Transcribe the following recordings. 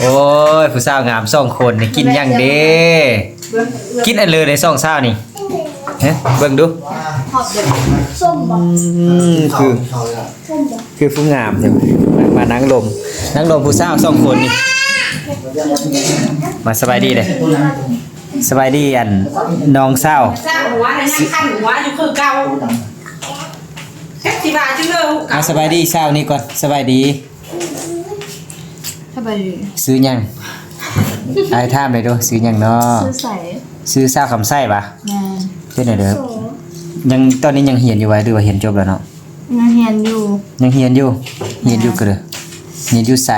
อ้ยผู้สาวงาม2คนนี่กินยังเด้กินอันเลยใน2สาวนี่ฮะเบิ่งดู หอบเด็ดส้มบ่ คือผู้งามเนี่ยมานั่งลมผู้สาว2คนนี่มาสบายดีเลยสบายดีอันน้องสาว สร้างหัวในยังขั้นหัวอยู่คือเก่าแค่สิบาทจังเลย สบายดีสาวนี่ก่อนสบายดี สบายดี ซื้อยังไอ้ท่ามไปดูซื้อยังเนาะ ซื้อใส่ ซื้อสาวคำไส้ปะ แม่ เป็นไงเด้อยังตอนนี้ยังเหียนอยู่ไว้หรือว่าเหียนจบแล้วเนาะ ยังเฮียนอยู่ ยังเหียนอยู่ก็เลยเหียนอยู่ไส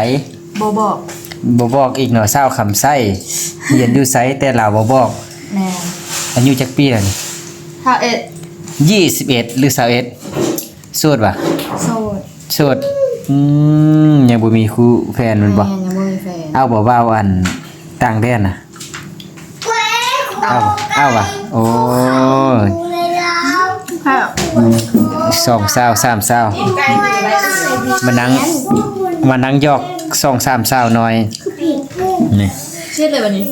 บ่บอก บ่บอกอีกเนาะสาวคำไส้เหียนอยู่ไสแต่เราบ่บอก แม่ อายุจักปีแล้วนี่ ถ้าเอ็ด 21หรือ21โสดปะ โสด โสดยังบ่มีคู่แฟนมันบ่ แม่ยังบ่มีแฟน เอาบ่เว้าอันต่างแดนน่ะเอาบ่โอ้ย ค่ะ 2สาว3สาวมานั่งยอก2 3สาวน้อยนี่ เชื่อเลยวันนี้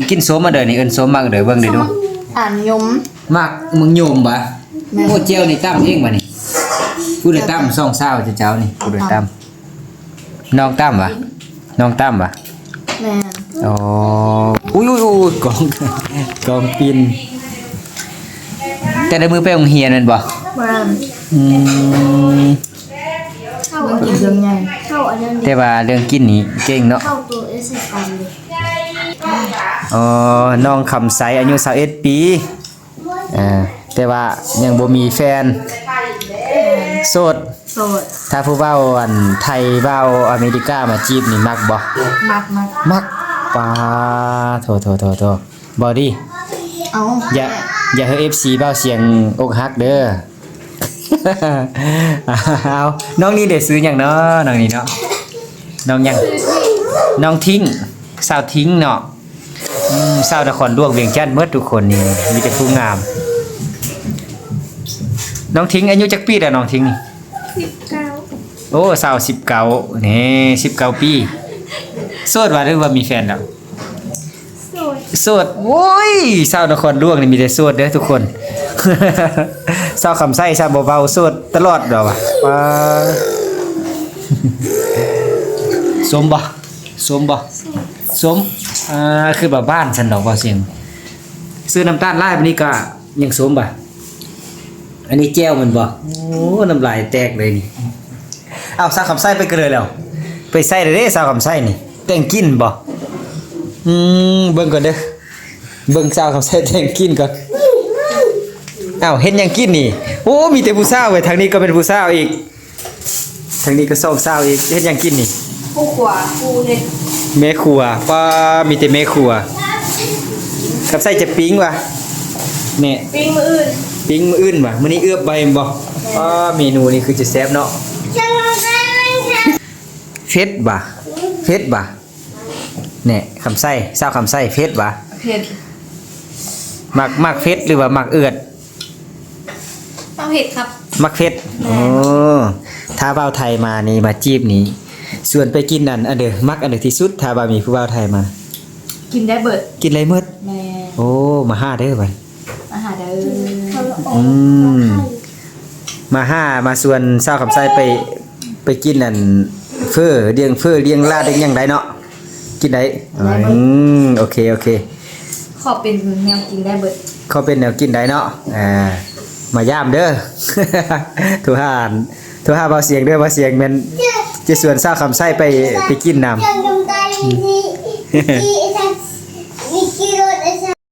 กินโสมมาเด้อนี่เอิ้นโสมมากเด้อเบิ่งดิดู อ่านยม มากมึงโยมบ่โอ้เจียวนี่ตั้มเองบ่นี่ผู้ใดตั้ม2สาวเจ้านี่ผู้ใดตั้มน้องตั้มบ่น้องตั้มบ่ แม่ อ๋ออุ้ยกองปินแต่ในมือไปโรงเรียนแม่นบ่ บ้าน อืม มันกินเรื่องใหญ่ เข้าอันนั้น แต่ว่าเรื่องกินนี่เก่งเนาะ เข้าตัวเอสเอ็นเลย อ๋อน้องคำใสอายุ21ปีแต่ว่ายังบ่มีแฟนโสด โสด ถ้าผู้เว้าอันไทยเว้าอเมริกามาจีบนี่มักบ่ มัก มักปาโทบ่ดี เอา อย่าให้ FC เว้าเสียงอกหักเด้อ เอาน้องนี่ได้ซื้อหยังเนาะน้องนี่เนาะน้องหยังน้องทิ้งสาวทิ้งเนาะสาวนครหลวงเวียงจันทน์หมดทุกคนนี่มีแต่ผู้งามน้องทิ้งอายุจักปีแล้วน้องทิ้งนี่ 19 โอ้สาว19นี่19ปีโสดว่าหรือว่ามีแฟนแล้ว โสด โสดโอ้ยสาวนครหลวงนี่มีแต่โสดเด้อทุกคน สาวคำไส้สาวเบาๆโสดตลอดดอกว่ะว้า สมบ่สมคือแบบบ้านฉันดอกบ่เสียงซื้อน้ำตาลลายบัดนี้ก็ยังสมบ่อันนี้แจ้วมันบ่โอ้น้ำลายแตกเลยนี่เอาสาวคำไส้ไปกันเลยแล้วไปใส่เลยเด้สาวคำไส้นี่แต่งกินบ่เบิ่งก่อนเด้อเบิ่งสาวคำไส้แต่งกินก่อนอ้าวเห็นยังกินนี่โอ้มีแต่ผู้สาวเว้ยทางนี้ก็เป็นผู้สาวอีกทางนี้ก็2สาวอีกเห็นยังกินนี่ ผู้ขวาผู้เฮ็ด แม่ครัวป้ามีแต่แม่ครัวกับใส่จะปิ้งว่ะเนี่ย ปิ้งมืออื่น ปิ้งมื้ออื่นว่ะมื้อนี้เอื้อบใบบ่ป้าเมนูนี้คือจะแซ่บเนาะเฟ็ดบ่เนี่ยคำไส้ซาวคำไส้เฟ็ดบ่ เผ็ด มักเฟ็ดหรือว่ามักเอือด เอาเผ็ดครับ มักเฟ็ดโอ้ถ้าเว้าไทยมานี่มาจีบนี่ส่วนไปกินนั่นอันเด้อมักอันเด้อที่สุดถ้าบ่ามีผู้เว้าไทยมา กินได้เบิด กินอะไรหมด แม่ โอ้มาห้าเด้อบัด อาหารเด้อ มาห้ามาส่วนเศร้าคำไส้ไปกินนั่นเลี้ยงลาดได้ยังไดเนาะกินได้โอเค ขอเป็นแนวกินได้เบิด เขาเป็นแนวกินได้เนาะมาย่ามเด้อ ทุหานเบาเสียงเด้อเบาเสียงแม่นจะส่วนเศร้าคำไส้ไปกินนำ ยังจำได้ที่